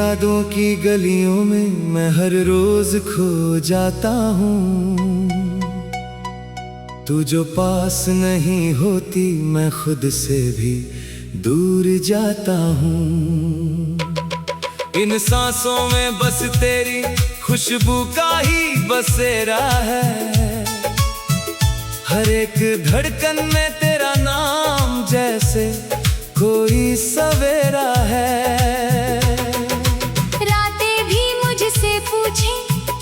यादों की गलियों में मैं हर रोज खो जाता हूँ। तू जो पास नहीं होती मैं खुद से भी दूर जाता हूँ। इन सांसों में बस तेरी खुशबू का ही बसेरा है। हर एक धड़कन में तेरा नाम जैसे कोई सवेरा है। रातें भी मुझसे पूछे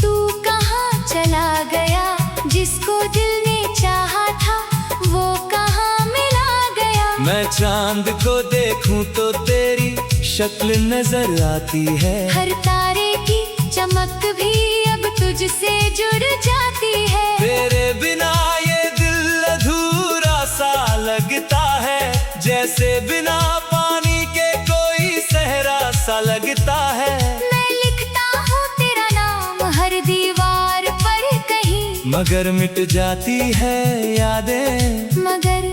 तू कहाँ चला गया, जिसको दिल ने चाहा था वो कहाँ मिला गया। मैं चांद को देखूं तो तेरी शक्ल नजर आती है। हर तारे की चमक भी अब तुझसे जुड़ जाती है। तेरे बिना ये दिल अधूरा सा लगता है, जैसे बिना पानी के कोई सहरा सा लगता है। मैं लिखता हूँ तेरा नाम हर दीवार पर कहीं, मगर मिट जाती है यादें, मगर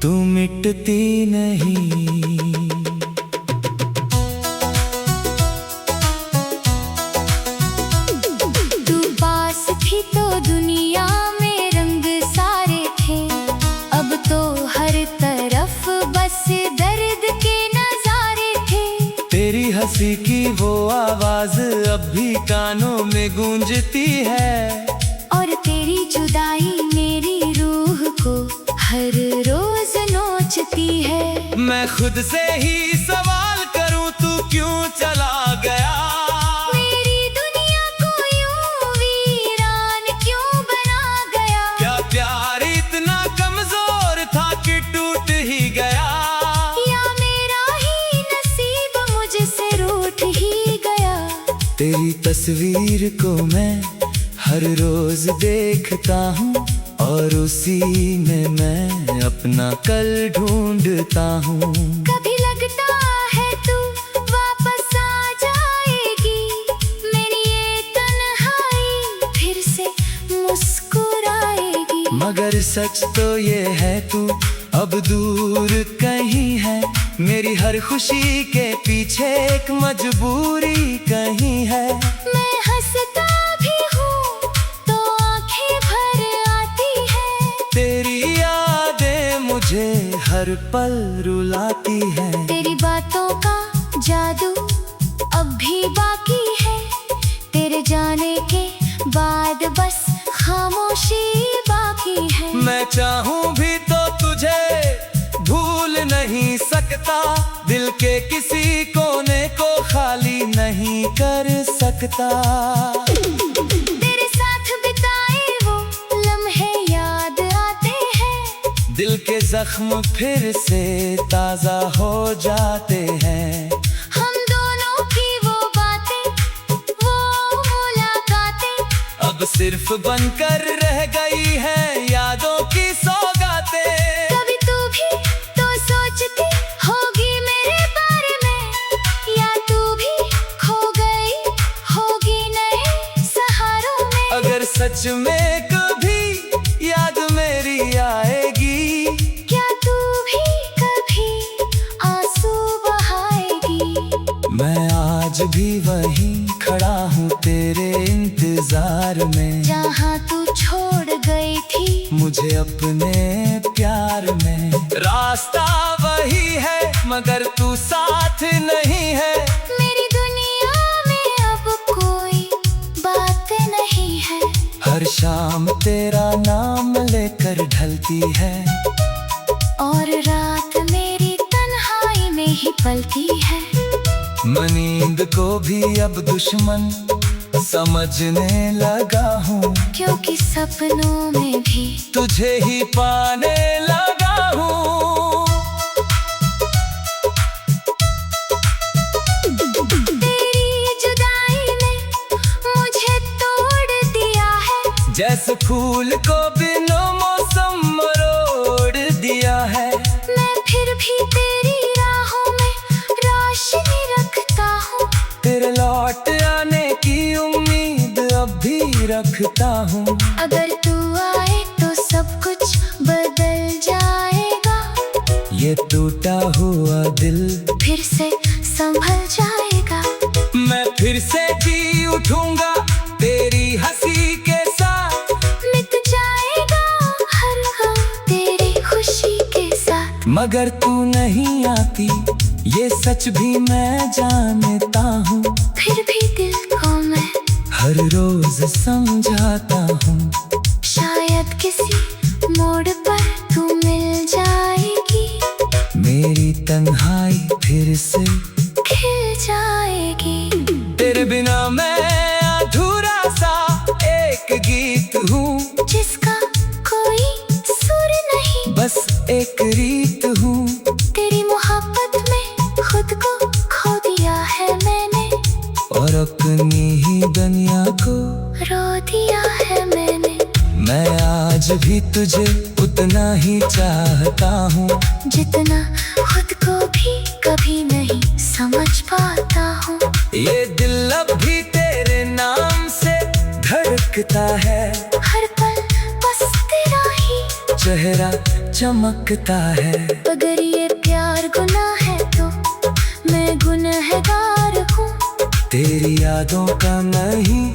तू मिटती नहीं। तू पास थी तो दुनिया में रंग सारे थे, अब तो हर तरफ बस दर्द के नजारे थे। तेरी हंसी की वो आवाज अब भी कानों में गूंजती है, और तेरी जुदाई मेरी रूह को हर रोज नोचती है। मैं खुद से ही सवाल करूं तू क्यों चला गया। मेरी दुनिया को यूं वीरान क्यों बना गया। क्या प्यार इतना कमजोर था कि टूट ही गया। या मेरा ही नसीब मुझसे रूठ ही गया। तेरी तस्वीर को मैं हर रोज देखता हूँ, और उसी में मैं अपना कल ढूंढता हूँ। कभी लगता है तू वापस आ जाएगी, मेरी ये तन्हाई फिर से मुस्कुराएगी। मगर सच तो ये है तू अब दूर कहीं है। मेरी हर खुशी के पीछे एक मजबूरी कहीं है। मैं हंसता भी हूँ तो आंखें भर आती है। तेरी यादें मुझे हर पल रुलाती है। तेरी बातों का जादू अब भी बाकी है, तेरे जाने के बाद बस खामोशी बाकी है। मैं चाहूं भी तो तुझे भूल नहीं सकता, दिल के किसी कोने को खाली नहीं कर सकता। तेरे साथ बिताए वो लम्हे याद आते हैं, दिल के जख्म फिर से ताजा हो जाते हैं। हम दोनों की वो बातें, वो मुलाकातें अब सिर्फ बनकर रह गई है यादों की सौगातें। कभी तू भी तो सोचती होगी मेरे बारे में, या तू भी खो गई होगी नए सहारों में। अगर सच में कभी याद मेरी आएगी, क्या तू भी कभी आंसू बहाएगी। मैं आज भी वहीं खड़ा हूँ तेरे इंतजार में, जहाँ तू छोड़ गई थी मुझे अपने प्यार में। रास्ता वही है मगर तू साथ नहीं है। मेरी दुनिया में अब कोई बात नहीं है। हर शाम तेरा नाम लेकर ढलती है, और रात मेरी तन्हाई में ही पलती है। मैं नींद को भी अब दुश्मन समझने लगा हूँ, क्योंकि सपनों में भी तुझे ही पाने लगा हूँ। तेरी जुदाई ने मुझे तोड़ दिया है, जैसे फूल को बिना मौसम मरोड़ दिया है। मैं फिर भी तेरी राहों में रोशनी रखता हूँ, तेरे लौट आने की उम्मीद अब भी रखता हूँ। अगर तू आए तो सब कुछ बदल जाएगा। ये टूटा हुआ दिल फिर से संभल जाएगा। से जी उठूंगा तेरी हंसी के साथ। मिट जाएगा हर गम तेरी खुशी के साथ। मगर तू नहीं आती ये सच भी मैं जानता हूँ, फिर भी दिल को मैं हर रोज समझाता हूँ। शायद किसी मोड़ पर तू मिल जाएगी, मेरी तन्हाई फिर से खिल जाएगी। तेरे बिना मैं अधूरा सा एक गीत हूँ, जिसका कोई सुर नहीं, बस एक रीत हूँ। तेरी मोहब्बत में खुद को खो दिया है मैंने, और अपनी ही दुनिया को रो दिया है मैंने। मैं आज भी तुझे उतना ही चाहता हूँ, जितना खुद को भी कभी नहीं समझ पाता हूँ। ये दिल अब भी तेरे नाम से धड़कता है, हर पल बस तेरा ही चेहरा चमकता है। अगर ये प्यार गुनाह है तो मैं गुनहगार हूँ, तेरी यादों का नहीं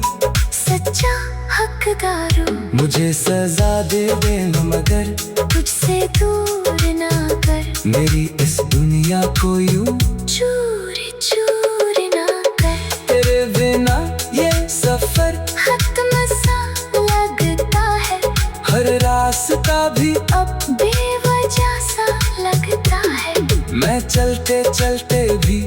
सच्चा हकदार हूँ। मुझे सजा दे देना मगर तुझसे दूर ना कर, मेरी इस दुनिया को यूं चूर चूर ना कर। तेरे बिना ये सफर खत्म सा लगता है, हर रास्ता भी अब बेवजह सा लगता है। मैं चलते चलते भी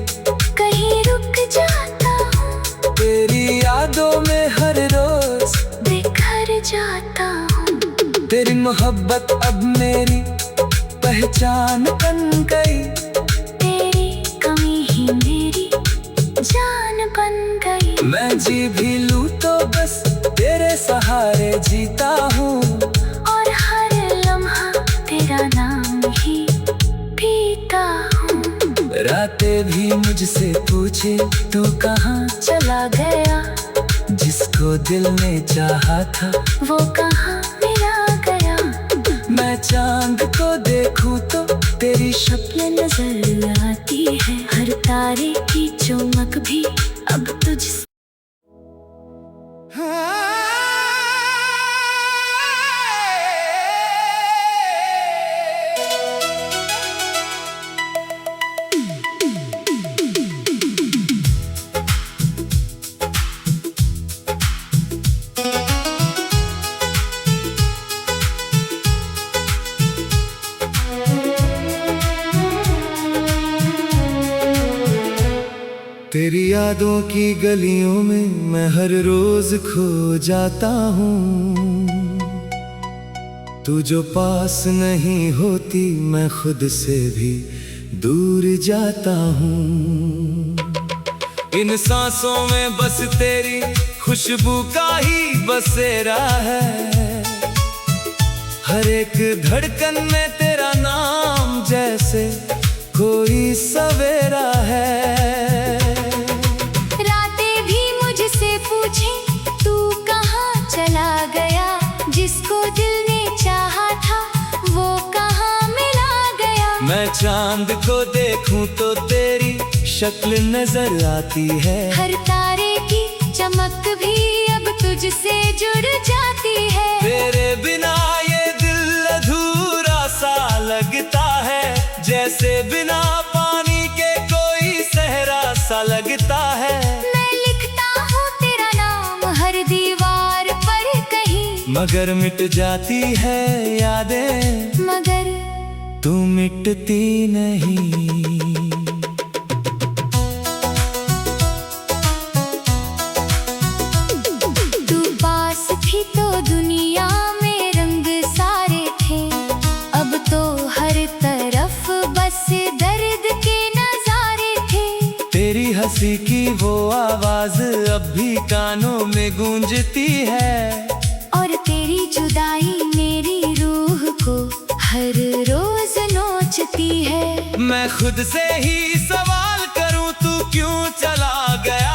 कहीं रुक जाता हूँ, तेरी यादों में हर रोज बिखर जाता हूँ। तेरी मोहब्बत अब मेरी पहचान बन गई, तेरी कमी ही मेरी जान बन गई। मैं जी भी लूँ तो बस तेरे सहारे जीता हूँ, और हर लम्हा तेरा नाम ही पीता हूँ। रातें भी मुझसे पूछे तू कहाँ चला गया, जिसको दिल ने चाहा था वो कहाँ मिला गया। मैं चांद को देखूं तो तेरी शक्ल नजर आती है, हर तारे की चमक भी अब तुझसे। तेरी यादों की गलियों में मैं हर रोज खो जाता हूँ, तू जो पास नहीं होती मैं खुद से भी दूर जाता हूँ। इन सांसों में बस तेरी खुशबू का ही बसेरा है, हर एक धड़कन में तेरा नाम जैसे कोई सवेरा है। रातें भी मुझसे पूछे तू कहाँ चला गया, जिसको दिल ने चाहा था वो कहाँ मिला गया। मैं चांद को देखूं तो तेरी शक्ल नजर आती है, हर तारे की चमक भी अब तुझसे जुड़ जाती है। तेरे बिना ये दिल अधूरा सा लगता है, जैसे बिना पानी के कोई सहरा सा लगता है। मैं लिखता हूँ तेरा नाम हर दीवार पर कहीं, मगर मिट जाती है यादें, मगर तू मिटती नहीं। तू पास थी तो दुनिया में रंग सारे थे, अब तो हर तरफ बस दर्द के नजारे थे। तेरी हंसी की वो आवाज अब भी कानों में गूंजती है, और तेरी जुदाई मेरी रूह को हर रोज नोचती है। मैं खुद से ही सवाल करूं तू क्यों चला गया,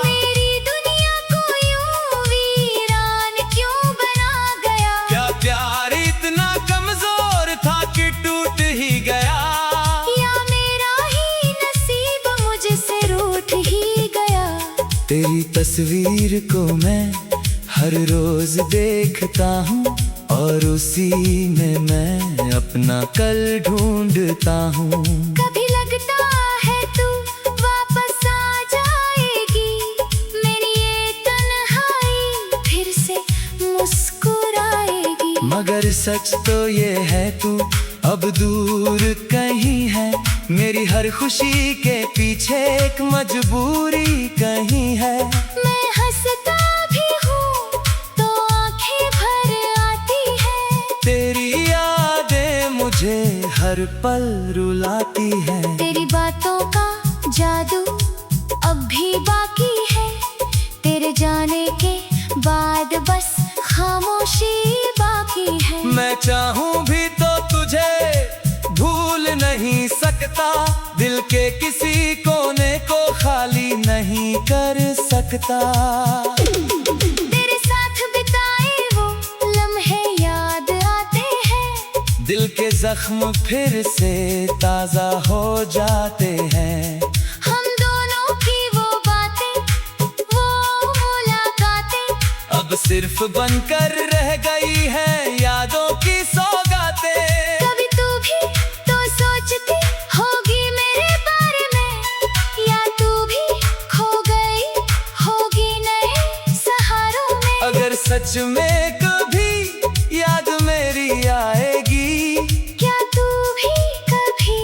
मेरी दुनिया को यूं वीरान क्यों बना गया। क्या प्यार इतना कमजोर था कि टूट ही गया, या मेरा ही नसीब मुझसे रूठ ही गया। तेरी तस्वीर को मैं हर रोज देखता हूँ और उसी में मैं अपना कल ढूंढता हूँ। कभी लगता है तू वापस आ जाएगी, मेरी ये तन्हाई फिर से मुस्कुराएगी। मगर सच तो ये है तू अब दूर कहीं है, मेरी हर खुशी के पीछे एक मजबूरी कहीं है। मैं हंसता भी हूँ तो आंखें भर आती है, तेरी यादें मुझे हर पल रुलाती है। तेरी बातों का जादू अब भी बाकी है, तेरे जाने के बाद बस खामोशी बाकी है। मैं चाहूँ भी तो तुझे भूल नहीं सकता, दिल के किसी कोने को खाली नहीं कर सकता। तेरे साथ बिताए वो लम्हे याद आते हैं, दिल के जख्म फिर से ताजा हो जाते हैं। हम दोनों की वो बातें, वो मुलाकातें अब सिर्फ बनकर रह गई है यादों की सौगातें। कभी तू भी तो सोचती होगी मेरे बारे में, या तू भी खो गई होगी नए सहारों में। अगर सच में कभी याद मेरी आएगी, क्या तू भी कभी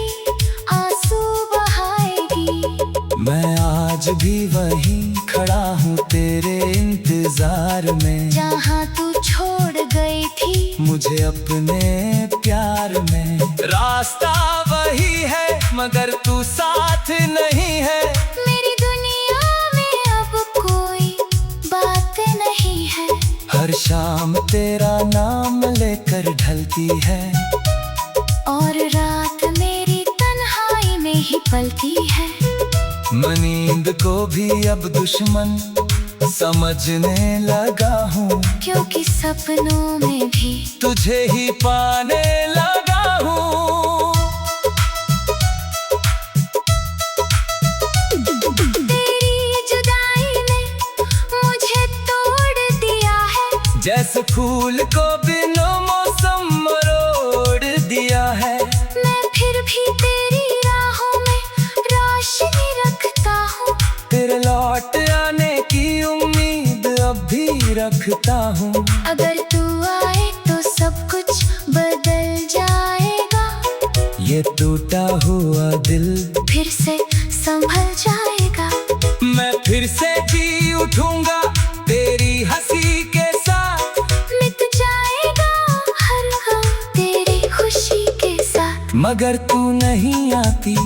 आंसू बहाएगी। मैं आज भी वहीं खड़ा हूँ तेरे इंतजार में, जहाँ तू छोड़ गई थी मुझे अपने प्यार में। रास्ता वही है मगर तू साथ नहीं है, मेरी दुनिया में अब कोई बात नहीं है। हर शाम तेरा नाम लेकर ढलती है, और रात मेरी तन्हाई में ही पलती है। मैं नींद को भी अब दुश्मन समझने लगा हूँ, क्योंकि सपनों में भी तुझे ही पाने लगा हूँ। तेरी जुदाई ने मुझे तोड़ दिया है, जैसे फूल को बिना मौसम मरोड़ दिया है। मैं फिर भी तेरी राहों में रोशनी रखता हूँ, तेरे लौट आने की उम्मीद अब भी रखता हूँ। अगर तू आए तो सब कुछ बदल जाएगा, ये टूटा हुआ दिल फिर से संभल जाएगा। मैं फिर से जी उठूंगा तेरी हंसी के साथ, मिट जाएगा हर गम तेरी खुशी के साथ। मगर तू नहीं आती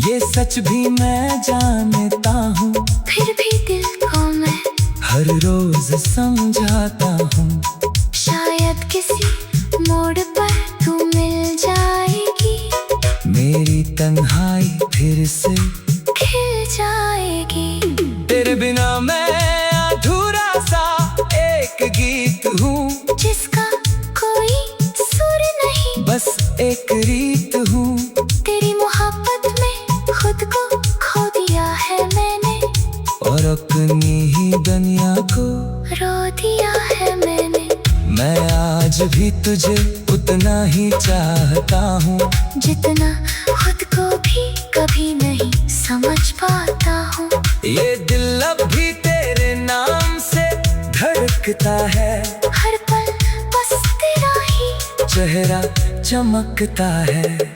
ये सच भी मैं जानता हूँ, फिर भी दिल को मैं हर रोज समझाता हूँ। शायद किसी मोड़ पर तू मिल जाएगी, मेरी तन्हाई फिर से खिल जाएगी। तेरे बिना मैं अधूरा सा एक गीत हूँ, जिसका कोई सुर नहीं, बस एक रीत हूँ। तेरी मोहब्बत में खुद को खो दिया है मैंने, और अपनी ही दुनिया को रो दिया है मैंने। मैं आज भी तुझे उतना ही चाहता हूँ, जितना खुद को भी कभी नहीं समझ पाता हूँ। ये दिल अब भी तेरे नाम से धड़कता है, हर पल बस तेरा ही चेहरा चमकता है।